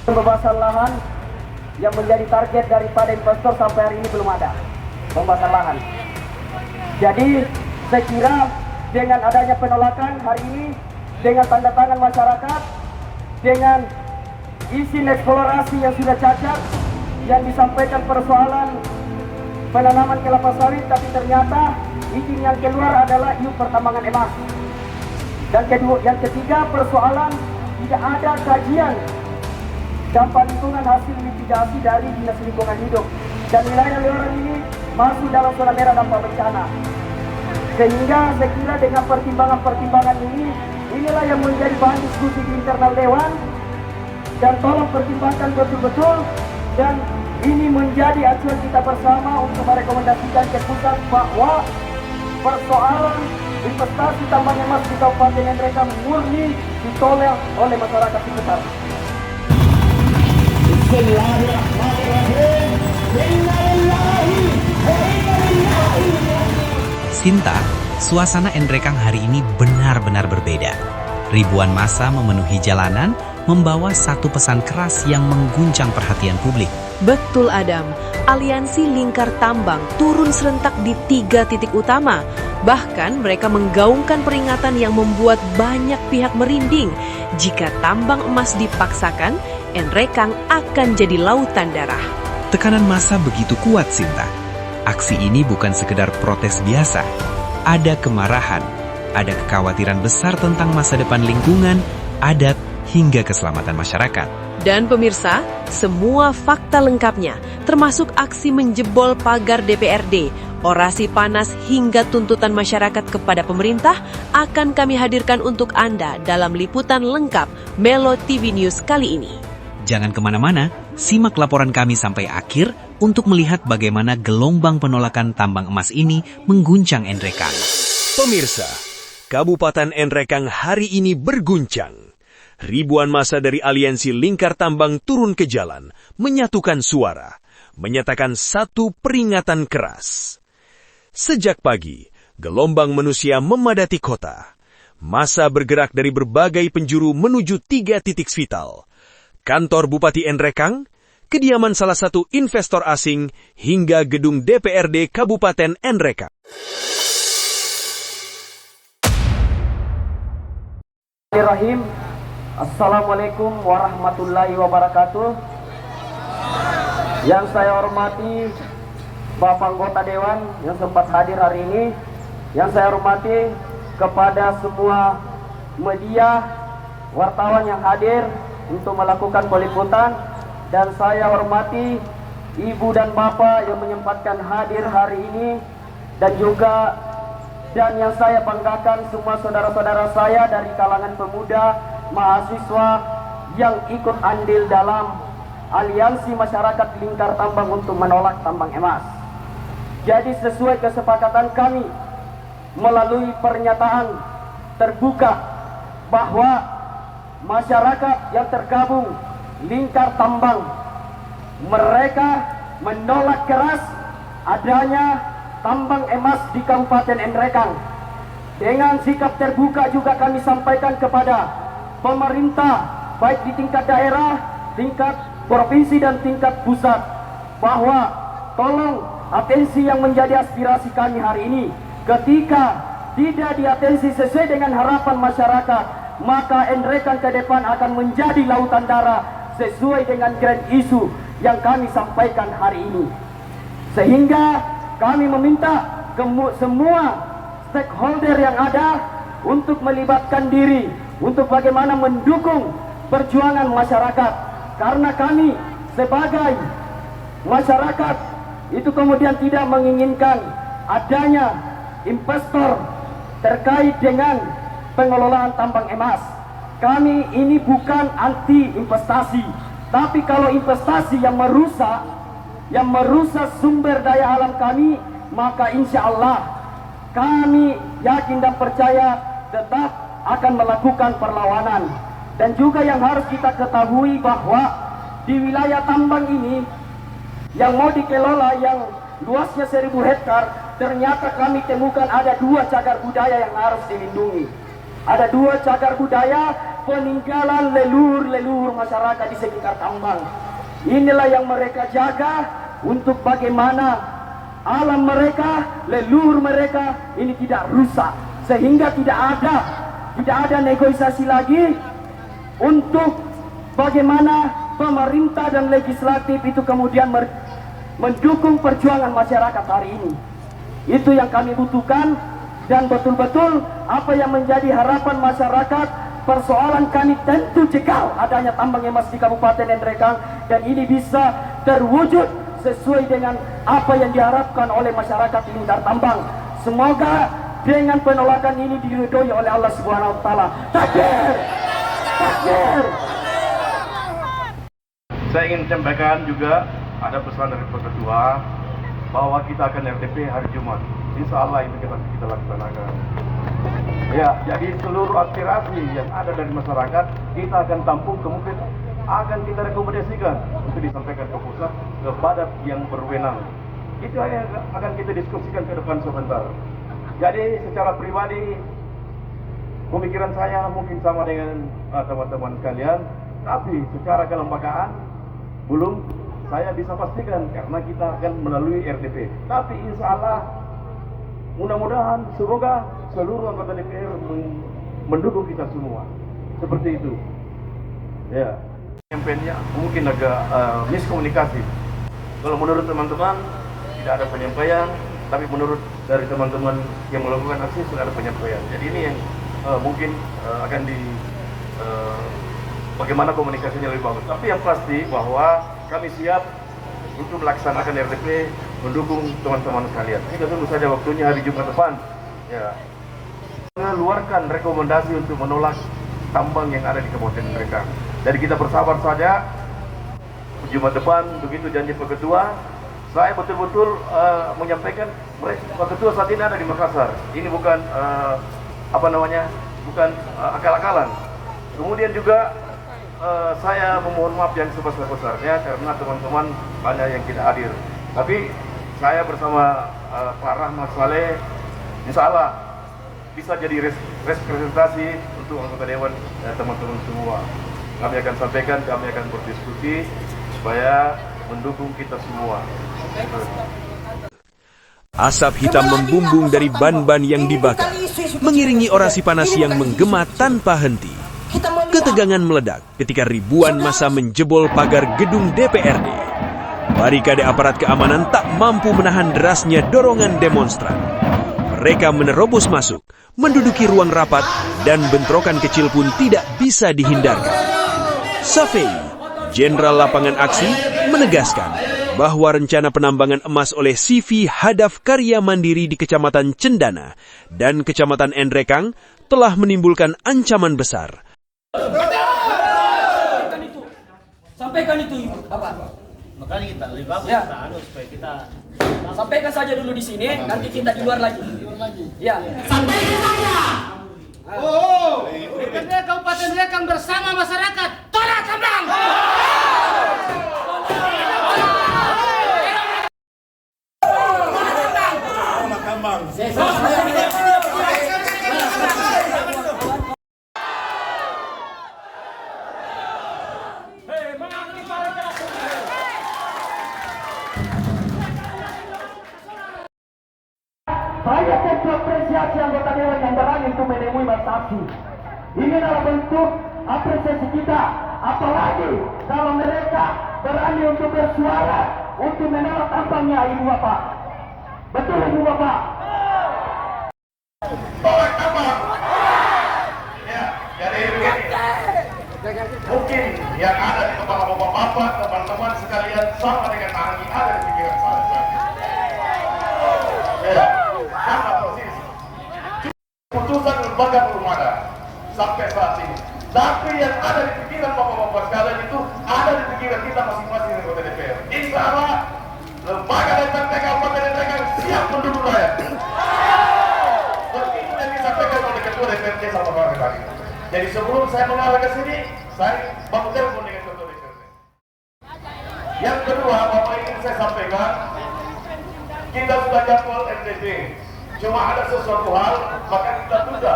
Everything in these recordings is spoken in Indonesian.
Pembebasan lahan yang menjadi target daripada investor sampai hari ini belum ada pembebasan lahan. Jadi saya kira dengan adanya penolakan hari ini, dengan tanda tangan masyarakat, dengan izin eksplorasi yang sudah cacat, yang disampaikan persoalan penanaman kelapa sawit, tapi ternyata izin yang keluar adalah izin pertambangan emas. Dan yang ketiga, persoalan tidak ada kajian dampak lingkungan hasil mitigasi dari Dinas Lingkungan Hidup, dan wilayah Leoran ini masuk dalam zona merah dampak bencana. Sehingga saya kira dengan pertimbangan-pertimbangan ini, inilah yang menjadi bahan diskusi di internal Dewan, dan tolong pertimbangkan betul-betul, dan ini menjadi acuan kita bersama untuk merekomendasikan ke pusat bahwa persoalan investasi tambang emas di Kabupaten Ngendrekang murni ditolak oleh masyarakat sekitar. Sinta, suasana Ngendrekang hari ini benar-benar berbeda. Ribuan massa memenuhi jalanan, membawa satu pesan keras yang mengguncang perhatian publik. Betul Adam, aliansi Lingkar Tambang turun serentak di 3 titik utama. Bahkan mereka menggaungkan peringatan yang membuat banyak pihak merinding. Jika tambang emas dipaksakan, Ngendrekang akan jadi lautan darah. Tekanan massa begitu kuat, Sinta. Aksi ini bukan sekedar protes biasa. Ada kemarahan, ada kekhawatiran besar tentang masa depan lingkungan, adat, hingga keselamatan masyarakat. Dan pemirsa, semua fakta lengkapnya, termasuk aksi menjebol pagar DPRD, orasi panas hingga tuntutan masyarakat kepada pemerintah, akan kami hadirkan untuk Anda dalam liputan lengkap Melo TV News kali ini. Jangan kemana-mana, simak laporan kami sampai akhir untuk melihat bagaimana gelombang penolakan tambang emas ini mengguncang Ngendrekang. Pemirsa, Kabupaten Ngendrekang hari ini berguncang. Ribuan massa dari aliansi Lingkar Tambang turun ke jalan, menyatukan suara, menyatakan satu peringatan keras. Sejak pagi, gelombang manusia memadati kota. Massa bergerak dari berbagai penjuru menuju 3 titik vital. Kantor Bupati Ngendrekang, kediaman salah satu investor asing, hingga gedung DPRD Kabupaten Ngendrekang. Bismillahirrahmanirrahim. Assalamualaikum warahmatullahi wabarakatuh. Yang saya hormati Bapak Anggota Dewan yang sempat hadir hari ini, yang saya hormati kepada semua media, wartawan yang hadir untuk melakukan peliputan, dan saya hormati Ibu dan Bapak yang menyempatkan hadir hari ini, dan yang saya banggakan semua saudara-saudara saya dari kalangan pemuda, mahasiswa yang ikut andil dalam aliansi masyarakat Lingkar Tambang untuk menolak tambang emas. Jadi sesuai kesepakatan kami melalui pernyataan terbuka bahwa masyarakat yang tergabung Lingkar Tambang, mereka menolak keras adanya tambang emas di Kabupaten Ngendrekang. Dengan sikap terbuka juga kami sampaikan kepada pemerintah, baik di tingkat daerah, tingkat provinsi, dan tingkat pusat, bahwa tolong atensi yang menjadi aspirasi kami hari ini. Ketika tidak diatensi sesuai dengan harapan masyarakat, maka Ngendrekang ke depan akan menjadi lautan darah sesuai dengan grand isu yang kami sampaikan hari ini. Sehingga kami meminta semua stakeholder yang ada untuk melibatkan diri untuk bagaimana mendukung perjuangan masyarakat, karena kami sebagai masyarakat itu kemudian tidak menginginkan adanya investor terkait dengan pengelolaan tambang emas. Kami ini bukan anti investasi, tapi kalau investasi yang merusak sumber daya alam kami, maka insya Allah kami yakin dan percaya tetap akan melakukan perlawanan. Dan juga yang harus kita ketahui bahwa di wilayah tambang ini yang mau dikelola, yang luasnya 1000 hektar, ternyata kami temukan ada 2 cagar budaya yang harus dilindungi. Ada 2 cagar budaya, peninggalan leluhur-leluhur masyarakat di sekitar tambang. Inilah yang mereka jaga untuk bagaimana alam mereka, leluhur mereka ini tidak rusak, sehingga tidak ada negosiasi lagi untuk bagaimana pemerintah dan legislatif itu kemudian mendukung perjuangan masyarakat hari ini. Itu yang kami butuhkan, dan betul-betul apa yang menjadi harapan masyarakat, persoalan kami tentu cekal adanya tambang emas di Kabupaten Nrekang, dan ini bisa terwujud sesuai dengan apa yang diharapkan oleh masyarakat di lingkar tambang. Semoga dengan penolakan ini diridhoi oleh Allah Subhanahu wa taala. Takbir! Takbir! Saya ingin menyampaikan juga ada pesan dari Pak Ketua bahwa kita akan RTP hari Jumat. Insya Allah itu kita laksanakan. Ya, jadi seluruh aspirasi yang ada dari masyarakat kita akan tampung, kemudian akan kita rekomendasikan untuk disampaikan ke pusat, kepada yang berwenang. Itu yang akan kita diskusikan ke depan sebentar. Jadi secara pribadi pemikiran saya mungkin sama dengan teman-teman sekalian, tapi secara kelembagaan belum saya bisa pastikan karena kita akan melalui RDP. Tapi insya Allah mudah-mudahan semoga seluruh anggota DPR mendukung kita semua. Seperti itu. Ya. Penyampaiannya mungkin agak miskomunikasi. Kalau menurut teman-teman tidak ada penyampaian, tapi menurut dari teman-teman yang melakukan aksi sudah ada penyampaian. Jadi ini yang mungkin akan bagaimana komunikasinya lebih bagus. Tapi yang pasti bahwa kami siap untuk melaksanakan RDP, mendukung teman-teman sekalian. Kita tunggu saja waktunya hari Jumat depan. Ya, mengeluarkan rekomendasi untuk menolak tambang yang ada di Kabupaten Nrekang. Jadi kita bersabar saja. Jumat depan begitu janji Pak Ketua. Saya betul-betul menyampaikan Pak Ketua saat ini ada di Makassar. Ini bukan bukan akal-akalan. Kemudian juga saya memohon maaf yang sebesar-besarnya karena teman-teman banyak yang tidak hadir. Tapi saya bersama Pak Rahmat Saleh, insya Allah bisa jadi representasi untuk anggota dewan teman-teman semua. Kami akan sampaikan, kami akan berdiskusi supaya mendukung kita semua. Asap hitam membumbung dari ban-ban yang dibakar, mengiringi orasi panas yang menggema tanpa henti. Ketegangan meledak ketika ribuan massa menjebol pagar gedung DPRD. Barikade aparat keamanan tak mampu menahan derasnya dorongan demonstran. Mereka menerobos masuk, menduduki ruang rapat, dan bentrokan kecil pun tidak bisa dihindarkan. Safei, Jenderal Lapangan Aksi, menegaskan bahwa rencana penambangan emas oleh CV Hadaf Karya Mandiri di Kecamatan Cendana dan Kecamatan Nrekang telah menimbulkan ancaman besar. Sampaikan itu, Bapak. Makanya kita lebih bagus Ya. supaya kita Sampaikan saja dulu di sini, nanti kita di luar lagi. Ya. Sampaikan saja. DPRD Kabupaten Nrekang bersama masyarakat tolak tambang. Saya tentu apresiasi anggota dewan yang berani untuk menemui Mas Saksi. Ini adalah bentuk apresiasi kita. Apalagi kalau mereka berani untuk bersuara untuk menolak tambangnya, Ibu Bapak. Betul, Ibu Bapak. Tolak tambang. Ya, jadi begini. Mungkin yang ada di kepala bapak-bapak, teman-teman sekalian sama dengan angin ada di pikiran saya. Ya, sama persis. Putusan lembaga belum ada sampai saat ini. Tapi yang ada di pikiran bapak-bapak sekalian itu ada di pikiran kita masing-masing anggota DPR. Insya Allah lembaga DPR Kabupaten Nrekang siap mendukung rakyat. Seperti yang disampaikan oleh Ketua DPRD sama Pak tadi. Jadi sebelum saya mengarah ke sini, saya baru telepon dengan Ketua DPRD. Yang kedua, Bapak ingin saya sampaikan, kita sudah jadwal RDP. Cuma ada sesuatu hal, maka kita tunda.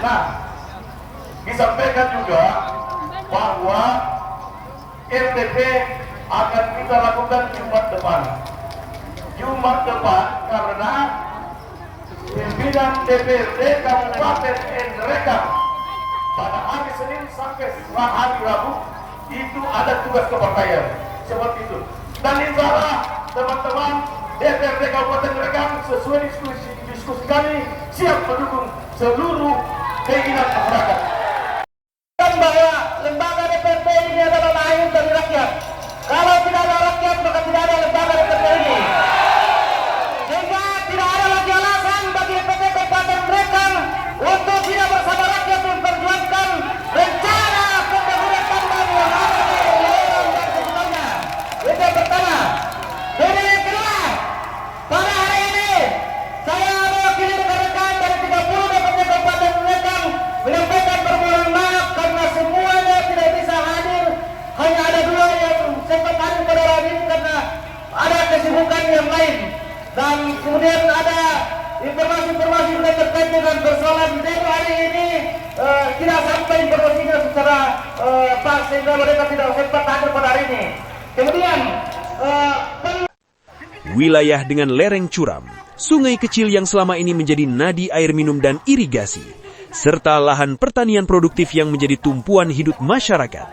Nah, disampaikan juga bahwa RTP akan kita lakukan Jumat depan. Jumat depan karena pimpinan DPRD Kabupaten Nrekang pada hari Senin sampai hari Rabu itu ada tugas kepartaian seperti itu. Dan insya Allah teman-teman DPRD Kabupaten Nrekang sesuai diskusi kami siap mendukung seluruh keinginan masyarakat. Bahwa lembaga DPRD ini adalah lahir dari rakyat. Kalau tidak ada rakyat maka tidak ada lembaga DPRD ini. Sehingga tidak ada lagi alasan bagi DPRD Kabupaten Nrekang untuk tidak bersama rakyat memperjuangkan rencana pembangunan tambang yang ada di Nrekang dan sekitarnya. Itu yang pertama. Dan yang kedua, pada hari ini saya mewakili rekan-rekan dari 30 DPRD Kabupaten Nrekang menyampaikan permohonan maaf karena semuanya tidak bisa hadir. Hanya ada 2 yang sempat hadir pada hari ini karena ada kesibukan yang lain. Dan kemudian ada informasi-informasi yang terkait dengan persoalan demo hari ini tidak sampai informasinya secara pas sehingga mereka tidak sempat hadir pada hari ini. Kemudian Wilayah dengan lereng curam, sungai kecil yang selama ini menjadi nadi air minum dan irigasi, serta lahan pertanian produktif yang menjadi tumpuan hidup masyarakat,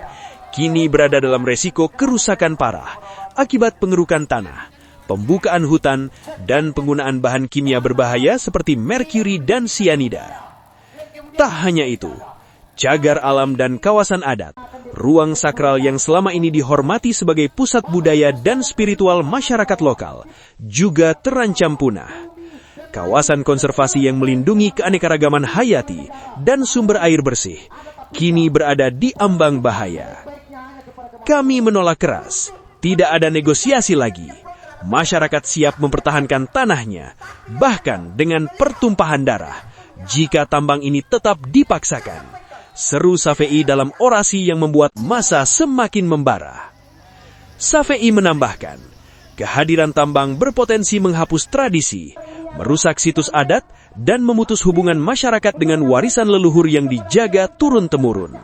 kini berada dalam resiko kerusakan parah akibat pengerukan tanah, pembukaan hutan, dan penggunaan bahan kimia berbahaya seperti merkuri dan sianida. Tak hanya itu, cagar alam dan kawasan adat, ruang sakral yang selama ini dihormati sebagai pusat budaya dan spiritual masyarakat lokal, juga terancam punah. Kawasan konservasi yang melindungi keanekaragaman hayati dan sumber air bersih, kini berada di ambang bahaya. Kami menolak keras, tidak ada negosiasi lagi. Masyarakat siap mempertahankan tanahnya, bahkan dengan pertumpahan darah, jika tambang ini tetap dipaksakan. Seru Safei dalam orasi yang membuat massa semakin membara. Safei menambahkan, kehadiran tambang berpotensi menghapus tradisi, merusak situs adat, dan memutus hubungan masyarakat dengan warisan leluhur yang dijaga turun-temurun.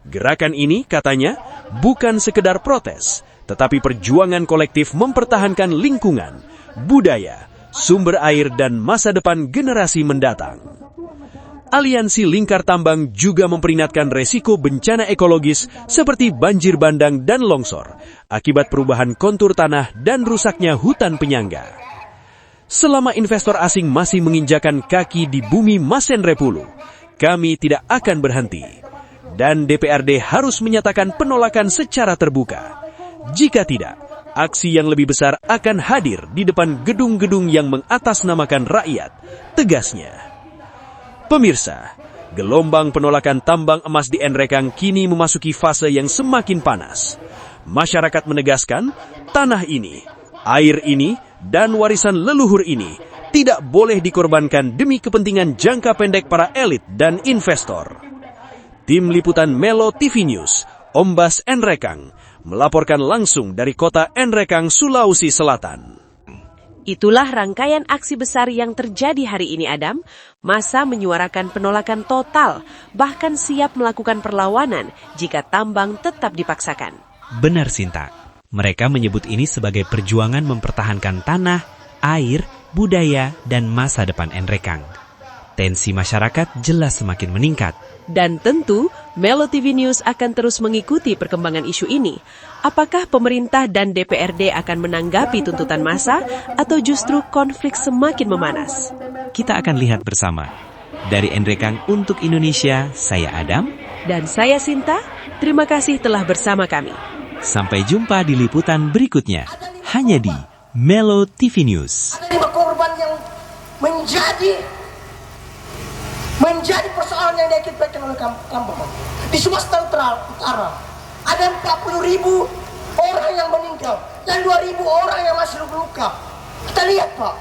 Gerakan ini, katanya, bukan sekedar protes, tetapi perjuangan kolektif mempertahankan lingkungan, budaya, sumber air, dan masa depan generasi mendatang. Aliansi Lingkar Tambang juga memperingatkan resiko bencana ekologis seperti banjir bandang dan longsor akibat perubahan kontur tanah dan rusaknya hutan penyangga. Selama investor asing masih menginjakan kaki di bumi Masen Repulu, kami tidak akan berhenti. Dan DPRD harus menyatakan penolakan secara terbuka. Jika tidak, aksi yang lebih besar akan hadir di depan gedung-gedung yang mengatasnamakan rakyat, tegasnya. Pemirsa, gelombang penolakan tambang emas di Nrekang kini memasuki fase yang semakin panas. Masyarakat menegaskan, tanah ini, air ini, dan warisan leluhur ini tidak boleh dikorbankan demi kepentingan jangka pendek para elit dan investor. Tim Liputan Melo TV News, Ombas Nrekang, melaporkan langsung dari kota Nrekang, Sulawesi Selatan. Itulah rangkaian aksi besar yang terjadi hari ini, Adam. Massa menyuarakan penolakan total, bahkan siap melakukan perlawanan jika tambang tetap dipaksakan. Benar, Sinta. Mereka menyebut ini sebagai perjuangan mempertahankan tanah, air, budaya, dan masa depan Nrekang. Tensi masyarakat jelas semakin meningkat. Dan tentu, Melo TV News akan terus mengikuti perkembangan isu ini. Apakah pemerintah dan DPRD akan menanggapi tuntutan massa atau justru konflik semakin memanas? Kita akan lihat bersama. Dari Nrekang untuk Indonesia, saya Adam. Dan saya Sinta, terima kasih telah bersama kami. Sampai jumpa di liputan berikutnya, hanya di Melo TV News. Ada 5 korban yang menjadi persoalan yang diakibatkan oleh tambang. Di Sumatera Utara ada 40.000 orang yang meninggal dan 2.000 orang yang masih luka. Kita lihat, Pak,